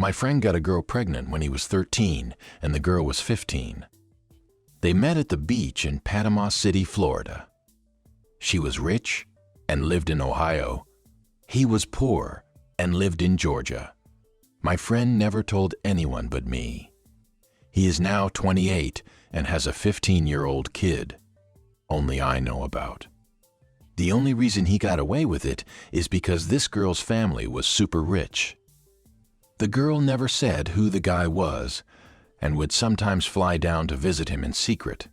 My friend got a girl pregnant when he was 13 and the girl was 15. They met at the beach in Panama City, Florida. She was rich and lived in Ohio. He was poor and lived in Georgia. My friend never told anyone but me. He is now 28 and has a 15-year-old kid. Only I know about. The only reason he got away with it is because this girl's family was super rich. The girl never said who the guy was and would sometimes fly down to visit him in secret.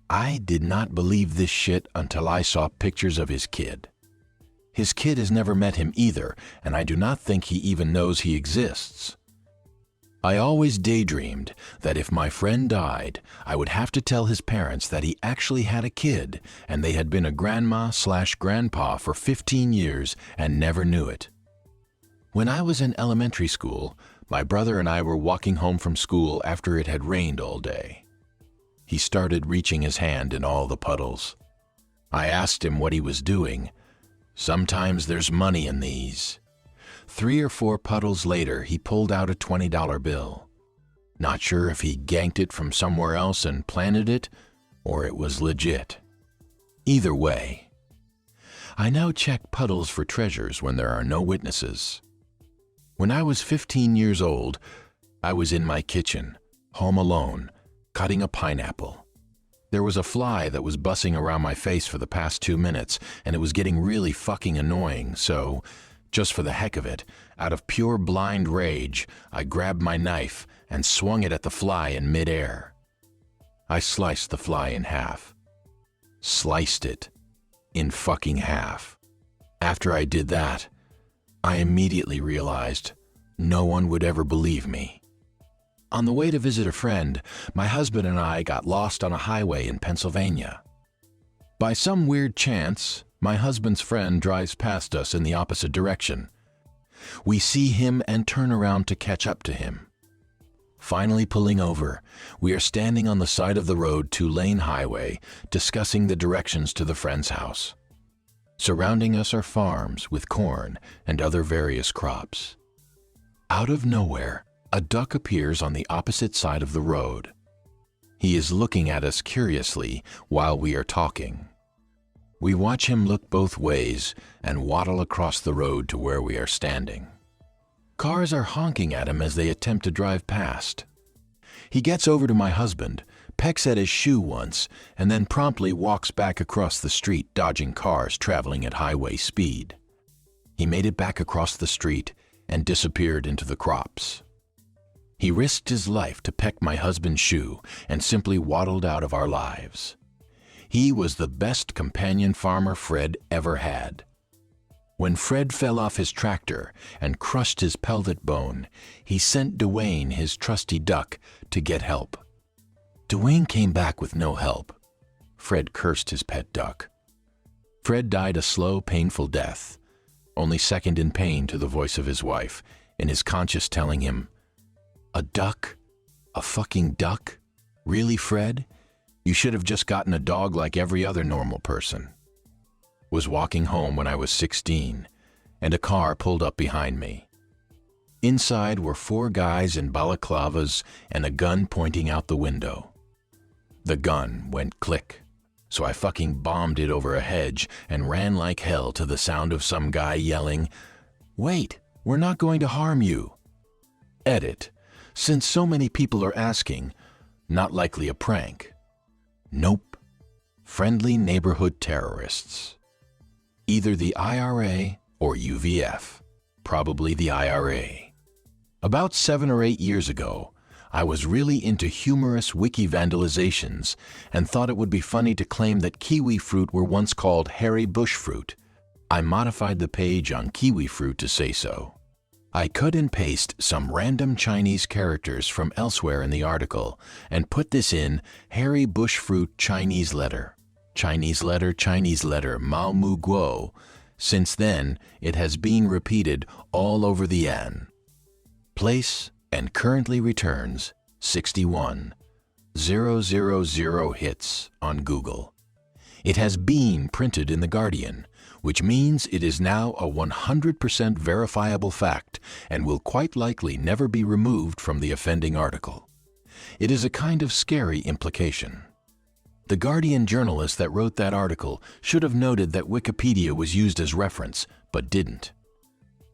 I did not believe this shit until I saw pictures of his kid. His kid has never met him either, and I do not think he even knows he exists. I always daydreamed that if my friend died, I would have to tell his parents that he actually had a kid and they had been a grandma/grandpa for 15 years and never knew it. When I was in elementary school, my brother and I were walking home from school after it had rained all day. He started reaching his hand in all the puddles. I asked him what he was doing. Sometimes there's money in these. 3 or 4 puddles later, he pulled out a $20 bill. Not sure if he ganked it from somewhere else and planted it, or it was legit. Either way, I now check puddles for treasures when there are no witnesses. When I was 15 years old, I was in my kitchen, home alone, cutting a pineapple. There was a fly that was buzzing around my face for the past 2 minutes, and it was getting really fucking annoying, so, just for the heck of it, out of pure blind rage, I grabbed my knife and swung it at the fly in midair. I sliced the fly in half. Sliced it in fucking half. After I did that, I immediately realized no one would ever believe me. On the way to visit a friend, my husband and I got lost on a highway in Pennsylvania. By some weird chance, my husband's friend drives past us in the opposite direction. We see him and turn around to catch up to him. Finally pulling over, we are standing on the side of the road 2-lane highway, discussing the directions to the friend's house. Surrounding us are farms with corn and other various crops. Out of nowhere, a duck appears on the opposite side of the road. He is looking at us curiously while we are talking. We watch him look both ways and waddle across the road to where we are standing. Cars are honking at him as they attempt to drive past. He gets over to my husband, pecks at his shoe once, and then promptly walks back across the street, dodging cars traveling at highway speed. He made it back across the street and disappeared into the crops. He risked his life to peck my husband's shoe and simply waddled out of our lives. He was the best companion farmer Fred ever had. When Fred fell off his tractor and crushed his pelvic bone, he sent Dwayne, his trusty duck, to get help. Dwayne came back with no help. Fred cursed his pet duck. Fred died a slow, painful death, only second in pain to the voice of his wife, in his conscience telling him, "A duck? A fucking duck? Really, Fred? You should have just gotten a dog like every other normal person." Was walking home when I was 16, and a car pulled up behind me. Inside were 4 guys in balaclavas and a gun pointing out the window. The gun went click, so I fucking bombed it over a hedge and ran like hell to the sound of some guy yelling, "Wait, we're not going to harm you." Edit. Since so many people are asking, not likely a prank. Nope. Friendly neighborhood terrorists. Either the IRA or UVF. Probably the IRA. About 7 or 8 years ago, I was really into humorous wiki vandalizations and thought it would be funny to claim that kiwi fruit were once called hairy bush fruit. I modified the page on kiwi fruit to say so. I cut and paste some random Chinese characters from elsewhere in the article and put this in hairy bush fruit Chinese letter. Chinese letter, Mao Mu Guo. Since then, it has been repeated all over the An. Place and currently returns 61,000 hits on Google. It has been printed in The Guardian, which means it is now a 100% verifiable fact and will quite likely never be removed from the offending article. It is a kind of scary implication. The Guardian journalist that wrote that article should have noted that Wikipedia was used as reference, but didn't.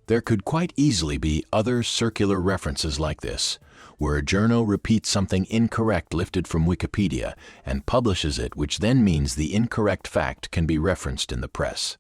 There could quite easily be other circular references like this, where a journal repeats something incorrect lifted from Wikipedia and publishes it, which then means the incorrect fact can be referenced in the press.